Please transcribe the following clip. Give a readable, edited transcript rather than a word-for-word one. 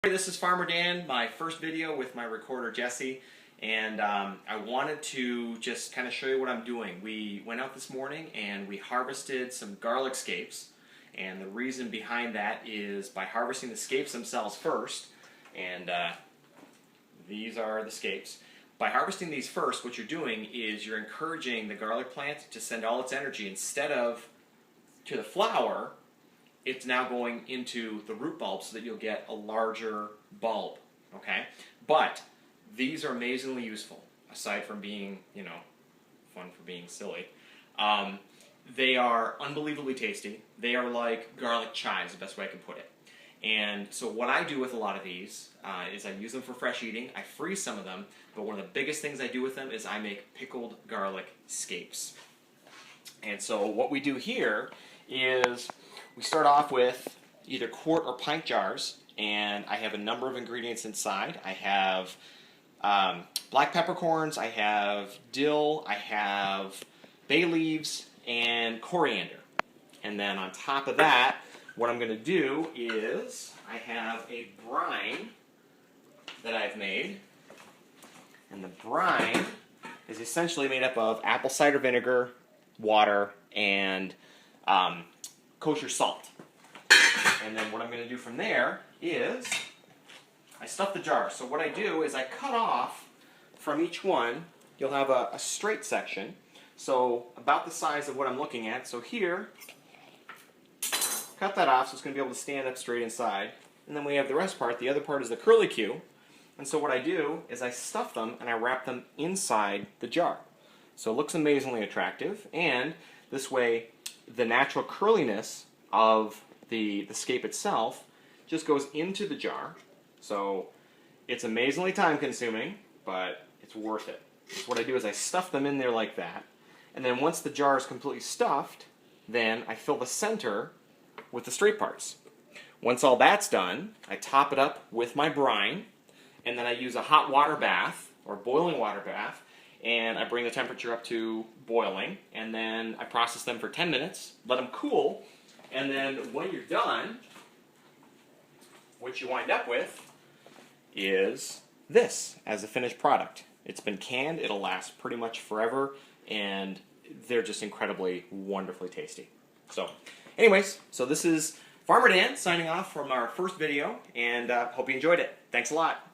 This is Farmer Dan, my first video with my recorder Jesse, and I wanted to just kind of show you what I'm doing. We went out this morning and we harvested some garlic scapes, and the reason behind that is by harvesting the scapes themselves first, and these are the scapes. By harvesting these first, what you're doing is you're encouraging the garlic plant to send all its energy instead of to the flower. It's now going into the root bulb so that you'll get a larger bulb, okay? But these are amazingly useful, aside from being, fun for being silly. They are unbelievably tasty. They are like garlic chives, the best way I can put it. And so what I do with a lot of these is I use them for fresh eating. I freeze some of them, but one of the biggest things I do with them is I make pickled garlic scapes. And so what we do here is we start off with either quart or pint jars, and I have a number of ingredients inside. I have black peppercorns, I have dill, I have bay leaves, and coriander. And then on top of that, what I'm going to do is I have a brine that I've made, and the brine is essentially made up of apple cider vinegar, water, and kosher salt. And then what I'm going to do from there is I stuff the jar. So what I do is I cut off from each one. You'll have a straight section, so about the size of what I'm looking at. So here, cut that off so it's going to be able to stand up straight inside. And then we have the rest part. The other part is the curlicue. And so what I do is I stuff them and I wrap them inside the jar. So it looks amazingly attractive, and this way the natural curliness of the scape itself just goes into the jar. So it's amazingly time consuming, but it's worth it. So what I do is I stuff them in there like that, and then once the jar is completely stuffed, then I fill the center with the straight parts. Once all that's done, I top it up with my brine, and then I use a hot water bath or boiling water bath, and I bring the temperature up to boiling, and then I process them for 10 minutes, let them cool, and then when you're done, what you wind up with is this as a finished product. It's been canned, it'll last pretty much forever, and they're just incredibly, wonderfully tasty. So, anyways, so this is Farmer Dan signing off from our first video, and hope you enjoyed it. Thanks a lot.